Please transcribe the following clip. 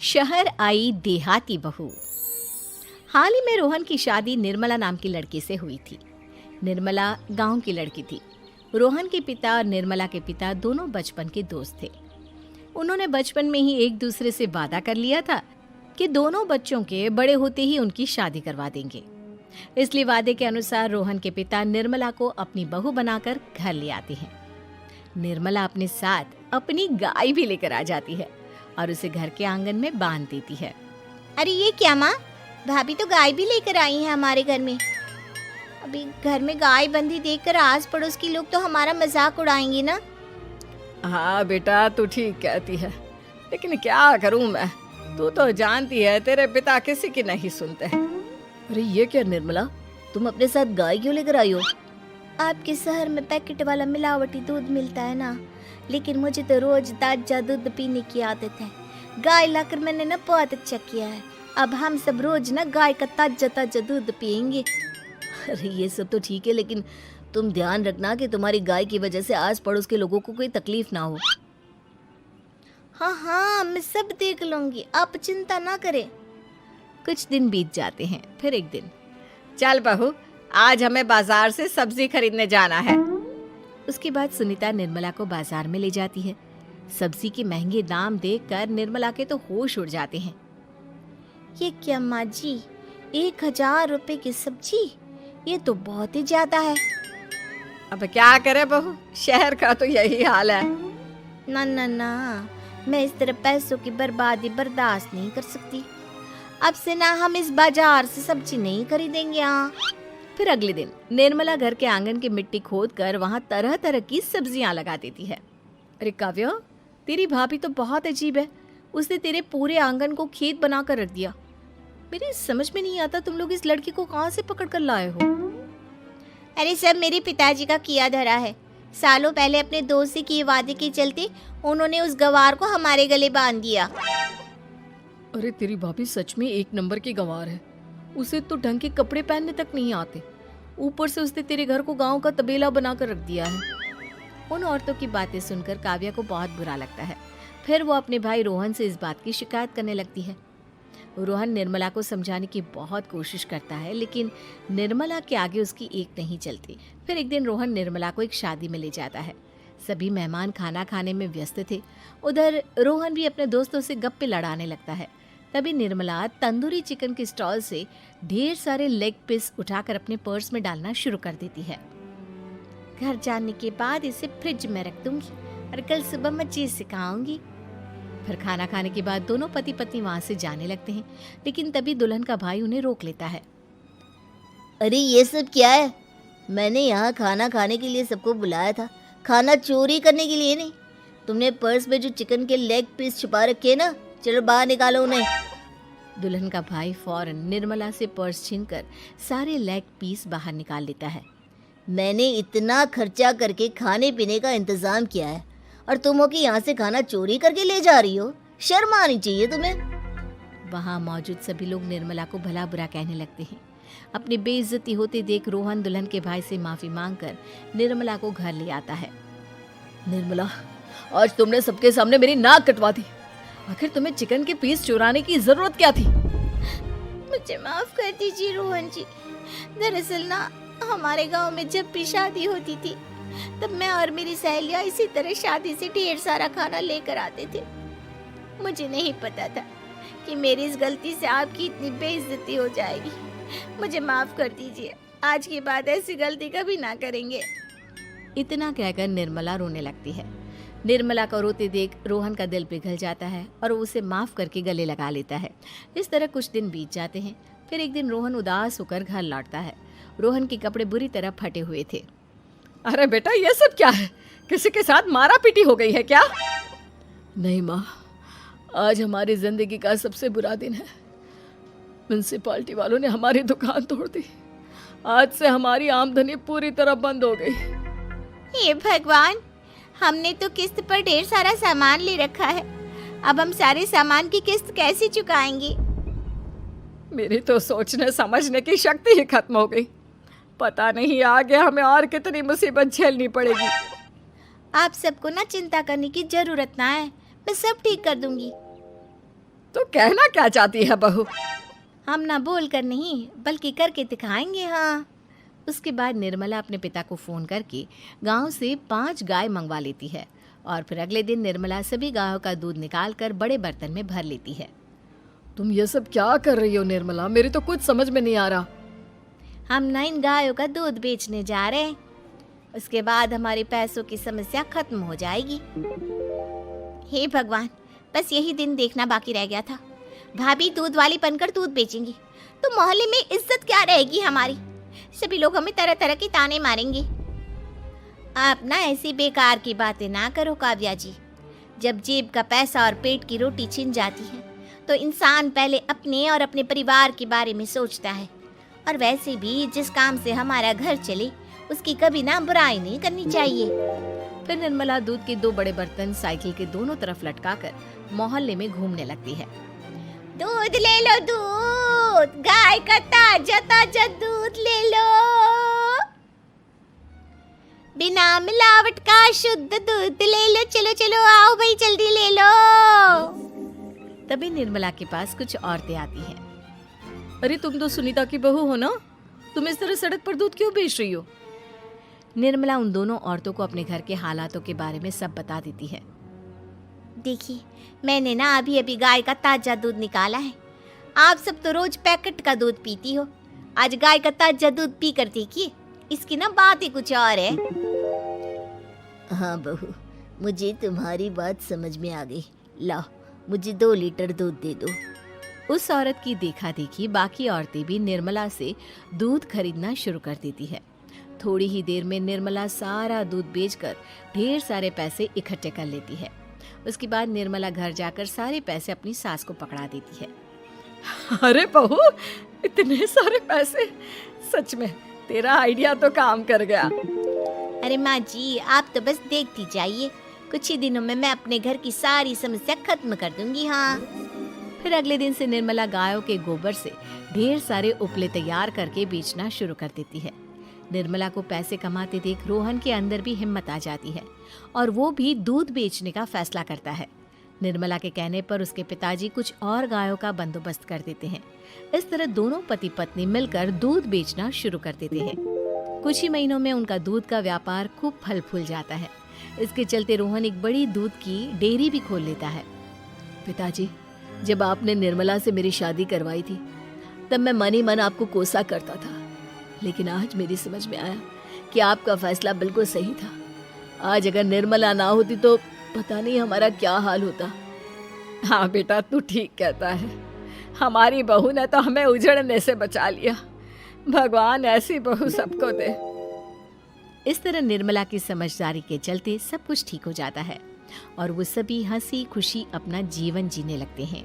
शहर आई देहाती बहू। हाल ही में रोहन की शादी निर्मला नाम की लड़की से हुई थी। निर्मला गांव की लड़की थी। रोहन के पिता और निर्मला के पिता दोनों बचपन के दोस्त थे। उन्होंने बचपन में ही एक दूसरे से वादा कर लिया था कि दोनों बच्चों के बड़े होते ही उनकी शादी करवा देंगे। इसलिए वादे के अनुसार रोहन के पिता निर्मला को अपनी बहू बनाकर घर ले आते हैं। निर्मला अपने साथ अपनी गाय भी लेकर आ जाती है और उसे घर के आंगन में बांध देती है। अरे ये क्या माँ, भाभी तो गाय भी लेकर आई है हमारे घर में। अभी घर में गाय बंधी देखकर आस पड़ोस के लोग तो हमारा मजाक उड़ाएंगे ना। हाँ बेटा, तू ठीक कहती है, लेकिन क्या करूं मैं, तू तो जानती है तेरे पिता किसी की नहीं सुनते। अरे ये क्या निर्मला, तुम अपने साथ गाय क्यों लेकर आई हो? आपके शहर में पैकेट वाला मिलावटी दूध मिलता है ना, लेकिन मुझे तो रोज ताजा दूध पीने की आदत है। गाय लाकर मैंने ना बहुत अच्छा किया है। अब हम सब रोज ना गाय का ताजा ताजा दूध पियेंगे। अरे ये सब तो ठीक है, लेकिन तुम ध्यान रखना कि तुम्हारी गाय की वजह से आस पड़ोस के लोगों को कोई तकलीफ ना हो। हाँ हाँ, मैं सब देख लूंगी, आप चिंता ना करें। कुछ दिन बीत जाते हैं। फिर एक दिन, चल बहू, आज हमें बाजार से सब्जी खरीदने जाना है। उसके बाद सुनीता निर्मला को बाजार में ले जाती है। सब्जी के महंगे दाम देखकर निर्मला के तो होश उड़ जाते हैं। ये क्या माँ जी, 1000 रुपए की सब्जी, ये तो बहुत ही ज्यादा है। अब क्या करे बहू, शहर का तो यही हाल है। ना ना ना, मैं इस तरह पैसों की बर्बादी बर्दाश्त नहीं कर सकती। अब से ना हम इस बाजार से सब्जी नहीं खरीदेंगे। यहाँ फिर अगले दिन निर्मला घर के आंगन की मिट्टी खोद कर वहाँ तरह तरह की सब्जियां लगा देती है। अरे काव्या, तेरी भाभी तो बहुत अजीब है। उसने तेरे पूरे आंगन को खेत बना कर रख दिया। मेरी समझ में नहीं आता, तुम लोग इस लड़की को कहाँ से पकड़ कर लाए हो? अरे सब मेरे पिताजी का किया धरा है। सालों पहले अपने दोस्त से किए वादे के चलते उन्होंने उस गवार को हमारे गले बांध दिया। अरे तेरी भाभी सच में एक नंबर की गंवार है। उसे तो ढंग के कपड़े पहनने तक नहीं आते, ऊपर से उसने तेरे घर को गांव का तबेला बनाकर रख दिया है। उन औरतों की बातें सुनकर काव्या को बहुत बुरा लगता है। फिर वो अपने भाई रोहन से इस बात की शिकायत करने लगती है। रोहन निर्मला को समझाने की बहुत कोशिश करता है, लेकिन निर्मला के आगे उसकी एक नहीं चलती। फिर एक दिन रोहन निर्मला को एक शादी में ले जाता है। सभी मेहमान खाना खाने में व्यस्त थे। उधर रोहन भी अपने दोस्तों से गप्पे लड़ाने लगता है। तभी निर्मला तंदूरी चिकन के स्टॉल से ढेर सारे लेग पीस उठाकर अपने पर्स में डालना शुरू कर देती है। घर जाने के बाद इसे फ्रिज में रख दूंगी और कल सुबह मैं चीज सिखाऊंगी। फिर खाना खाने के बाद दोनों पति पत्नी वहां से जाने लगते हैं, लेकिन तभी दुल्हन का भाई उन्हें रोक लेता है। अरे ये सब क्या है? मैंने यहाँ खाना खाने के लिए सबको बुलाया था, खाना चोरी करने के लिए नहीं। तुमने पर्स में जो चिकन के लेग पीस छुपा रखे ना, चलो बाहर निकालो उन्हें। दुल्हन का भाई फौरन निर्मला से पर्स छीनकर सारे लेग पीस बाहर निकाल लेता है। मैंने इतना खर्चा करके खाने पीने का इंतजाम किया है और तुम हो कि यहाँ से खाना चोरी करके ले जा रही हो? शर्म आनी चाहिए तुम्हें। वहाँ मौजूद सभी लोग निर्मला को भला बुरा कहने लगते हैं। अपनी बेइज्जती होते देख रोहन दुल्हन के भाई से माफी मांगकर निर्मला को घर ले आता है। निर्मला, आज तुमने सबके सामने मेरी नाक कटवा दी। आखिर तुम्हें चिकन के पीस चुराने की जरूरत क्या थी? मुझे माफ कर दीजिए रोहन जी। दरअसल ना, हमारे गांव में जब भी शादी होती थी तब मैं और मेरी सहेलियां इसी तरह शादी से ढेर सारा खाना लेकर आते थे। मुझे नहीं पता था कि मेरी इस गलती से आपकी इतनी बेइज्जती हो जाएगी। मुझे माफ कर दीजिए, आज के बाद ऐसी गलती कभी ना करेंगे। इतना कहकर निर्मला रोने लगती है। निर्मला को रोते देख रोहन का दिल पिघल जाता है और वो उसे माफ करके गले लगा लेता है। इस तरह कुछ दिन बीत जाते हैं। फिर एक दिन रोहन उदास होकर घर लौटता है। रोहन के कपड़े बुरी तरह फटे हुए थे। अरे बेटा, ये सब क्या है? किसी के साथ मारा पीटी हो गई है क्या? नहीं माँ, आज हमारी जिंदगी का सबसे बुरा दिन है। म्युनिसिपालिटी वालों ने हमारी दुकान तोड़ दी। आज से हमारी आमदनी पूरी तरह बंद हो गई। हे भगवान, हमने तो किस्त पर ढेर सारा सामान ले रखा है। अब हम सारे सामान की किस्त कैसे चुकाएंगे? मेरी तो सोचने समझने की शक्ति ही खत्म हो गई। पता नहीं आगे हमें और कितनी मुसीबत झेलनी पड़ेगी। आप सबको ना चिंता करने की जरूरत ना है, मैं सब ठीक कर दूंगी। तो कहना क्या चाहती है बहू? हम ना बोल कर नहीं बल्कि करके दिखाएंगे। हाँ, उसके बाद निर्मला अपने पिता को फ़ोन करके गांव से 5 गाय मंगवा लेती है और फिर अगले दिन निर्मला सभी गायों का दूध निकाल कर बड़े बर्तन में भर लेती है। तुम ये सब क्या कर रही हो निर्मला? मेरी तो कुछ समझ में नहीं आ रहा। हम ना इन गायों का दूध बेचने जा रहे हैं। उसके बाद हमारे पैसों की समस्या खत्म हो जाएगी। हे भगवान, बस यही दिन देखना बाकी रह गया था। भाभी दूध वाली बनकर दूध बेचेंगी तो मोहल्ले में इज्जत क्या रहेगी हमारी? सभी लोग हमें तरह तरह के ताने मारेंगे। आप ना ऐसी बेकार की बातें ना करो काव्या जी। जब जेब का पैसा और पेट की रोटी छिन जाती है तो इंसान पहले अपने और अपने परिवार के बारे में सोचता है। और वैसे भी जिस काम से हमारा घर चले उसकी कभी ना बुराई नहीं करनी चाहिए। फिर निर्मला दूध के 2 बड़े बर्तन साइकिल के दोनों तरफ लटकाकर मोहल्ले में घूमने लगती है। दूध ले लो, दूध, गाय का ताजा ताजा दूध ले लो, बिना मिलावट का शुद्ध दूध ले लो। चलो चलो आओ भाई, जल्दी ले लो। तभी निर्मला के पास कुछ औरतें आती हैं। अरे तुम तो सुनीता की बहू हो ना? तुम इस तरह सड़क पर दूध क्यों बेच रही हो? निर्मला उन दोनों औरतों को अपने घर के हालातों के बारे में सब बता देती है। देखिए, मैंने ना अभी अभी गाय का ताजा दूध निकाला है। आप सब तो रोज पैकेट का दूध पीती हो, आज गाय का ताजा दूध पी कर देखिए, इसकी ना बात ही कुछ और है। हाँ बहू, मुझे तुम्हारी बात समझ में आ गई। ला, मुझे 2 लीटर दूध दे दो। उस औरत की देखा देखी बाकी औरतें भी निर्मला से दूध खरीदना शुरू कर देती है। थोड़ी ही देर में निर्मला सारा दूध बेचकर ढेर सारे पैसे इकट्ठे कर लेती है। उसके बाद निर्मला घर जाकर सारे पैसे अपनी सास को पकड़ा देती है। अरे बहू, इतने सारे पैसे! सच में तेरा आइडिया तो काम कर गया। अरे माँ जी, आप तो बस देखती जाइए, कुछ ही दिनों में मैं अपने घर की सारी समस्या खत्म कर दूंगी। हाँ। फिर अगले दिन से निर्मला गायों के गोबर से ढेर सारे उपले तैयार करके बेचना शुरू कर देती है। निर्मला को पैसे कमाते देख रोहन के अंदर भी हिम्मत आ जाती है और वो भी दूध बेचने का फैसला करता है। निर्मला के कहने पर उसके पिताजी कुछ और गायों का बंदोबस्त कर देते हैं। इस तरह दोनों पति पत्नी मिलकर दूध बेचना शुरू कर देते हैं। कुछ ही महीनों में उनका दूध का व्यापार खूब फल फूल जाता है। इसके चलते रोहन एक बड़ी दूध की डेयरी भी खोल लेता है। पिताजी, जब आपने निर्मला से मेरी शादी करवाई थी तब मैं मन ही मन आपको कोसा करता था, लेकिन आज मेरी समझ में आया कि आपका फैसला बिल्कुल सही था। आज अगर निर्मला ना होती तो पता नहीं हमारा क्या हाल होता। हाँ बेटा, तू ठीक कहता है। हमारी बहू ने तो हमें उजड़ने से बचा लिया। भगवान ऐसी बहू सबको दे। इस तरह निर्मला की समझदारी के चलते सब कुछ ठीक हो जाता है और वो सभी हंसी खुशी अपना जीवन जीने लगते हैं।